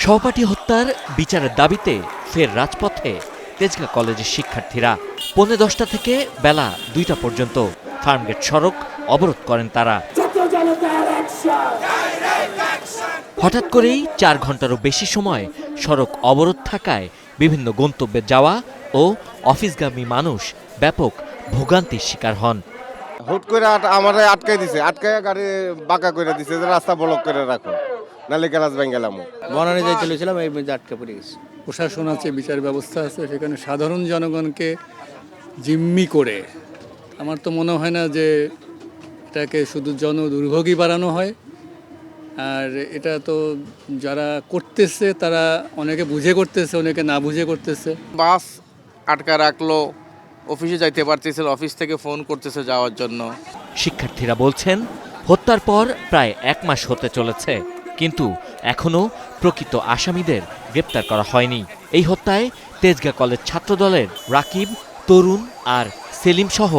সহপাঠী হত্যার বিচারের দাবিতে ফের রাজপথে তেজগাঁ কলেজের শিক্ষার্থীরা। পৌনে 10টা থেকে বেলা 2টা পর্যন্ত ফার্মগেট সড়ক অবরোধ করেন তারা। হঠাৎ করেই 4 ঘন্টারও বেশি সময় সড়ক অবরোধ থাকায় বিভিন্ন গন্তব্যে যাওয়া ও অফিসগামী মানুষ ব্যাপক ভোগান্তির শিকার হন। হুট করে আমার আটকাই দিছে, আটকায় গাড়ি বাঁকা করে দিছে যে রাস্তা ব্লক করে রাখো, নালে গ্যালাস ভেঙে বনানী যাই চলেছিলাম, এই মধ্যে আটকে পড়ে গেছি। প্রশাসন আছে, বিচার ব্যবস্থা আছে, সেখানে সাধারণ জনগণকে জিম্মি করে আমার তো মনে হয় না যে এটাকে শুধু দুর্ভোগই বাড়ানো হয়। আর এটা তো যারা করতেছে তারা অনেকে বুঝে করতেছে, অনেকে না বুঝে করতেছে। বাস আটকা রাখলো, অফিসে যাইতে পারতেছে, অফিস থেকে ফোন করতেছে যাওয়ার জন্য। শিক্ষার্থীরা বলছেন, হত্যার পর প্রায় 1 মাস হতে চলেছে, কিন্তু এখনও প্রকৃত আসামিদের গ্রেপ্তার করা হয়নি। এই হত্যায় তেজগাঁ কলেজ ছাত্রদলের রাকিব, তরুণ আর সেলিম সহ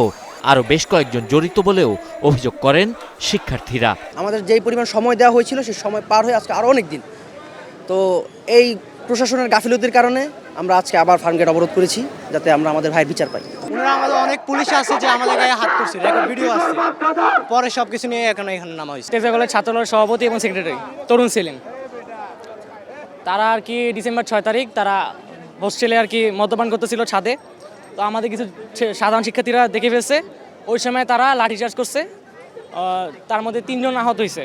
আরও বেশ কয়েকজন জড়িত বলেও অভিযোগ করেন শিক্ষার্থীরা। আমাদের যেই পরিমাণ সময় দেওয়া হয়েছিল সেই সময় পার হয়ে আজকে আরও অনেক দিন। তো এই প্রশাসনের গাফিলতির কারণে আমরা আজকে আবার ফার্মগেট অবরোধ করেছি, যাতে আমরা আমাদের ভাইয়ের বিচার পাই। ওনারা আমাদের অনেক পুলিশ আছে যে আমাদের গায়ে হাত করছে, রেকর্ড ভিডিও আছে, পরে সব কিছু নিয়ে এখানে নামা হয়েছে। তেজগাঁ কলেজ ছাত্রদলের সভাপতি এবং সেক্রেটারি তরুণ সেলিম, তারা আর কি ডিসেম্বর 6 তারিখ তারা হোস্টেলে আর কি মদ্যপান করতেছিল ছাদে। তো আমাদের কিছু সাধারণ শিক্ষার্থীরা দেখে ফেলছে, ওই সময় তারা লাঠিচার্জ করছে। তার মধ্যে 3 জন আহত হয়েছে,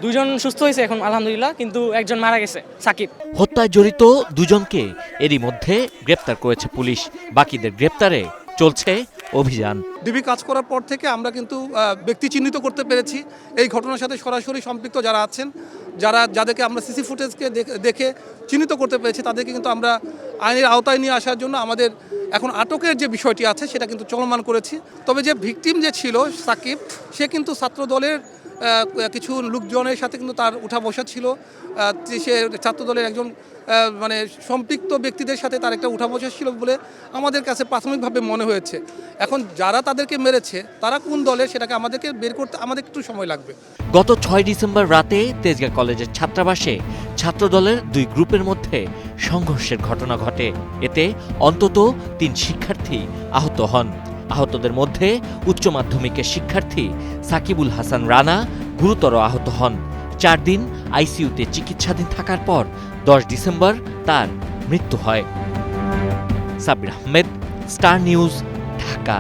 2 জন সুস্থ হয়েছে এখন আলহামদুলিল্লাহ, কিন্তু একজন মারা গেছে, সাকিব। হত্যায় জড়িত 2 জনকে এরই মধ্যে গ্রেপ্তার করেছে পুলিশ। বাকিদের গ্রেপ্তারে চলছে অভিযান। ডিবি কাজ করার পর থেকে আমরা কিন্তু ব্যক্তি চিহ্নিত করতে পেরেছি। এই ঘটনার সাথে সরাসরি সম্পৃক্ত যারা আছেন, যাদেরকে আমরা সিসি ফুটেজকে দেখে চিহ্নিত করতে পেরেছি, তাদেরকে কিন্তু আমরা আইনের আওতায় নিয়ে আসার জন্য আমাদের এখন আটকের যে বিষয়টি আছে সেটা কিন্তু চলমান করেছি। তবে যে ভিকটিম যে ছিল সাকিব, সে কিন্তু ছাত্রদলের কিছু লোকজনের সাথে কিন্তু তার উঠা বসা ছিল। সে ছাত্রদলের একজন মানে সম্পৃক্ত ব্যক্তিদের সাথে তার একটা উঠা বসা ছিল বলে আমাদের কাছে প্রাথমিকভাবে মনে হয়েছে। এখন যারা তাদেরকে মেরেছে তারা কোন দলের সেটাকে আমাদেরকে বের করতে আমাদের একটু সময় লাগবে। গত 6 ডিসেম্বর রাতে তেজগাঁ কলেজের ছাত্রাবাসে ছাত্রদলের 2 গ্রুপের মধ্যে সংঘর্ষের ঘটনা ঘটে। এতে অন্তত 3 শিক্ষার্থী আহত হন। আহতদের মধ্যে উচ্চ মাধ্যমিকের শিক্ষার্থী সাকিবুল হাসান রানা গুরুতর আহত হন। 4 দিন আইসিইউতে চিকিৎসাধীন থাকার পর 10 ডিসেম্বর তার মৃত্যু হয়। Sabbir Ahmed, star news, Dhaka.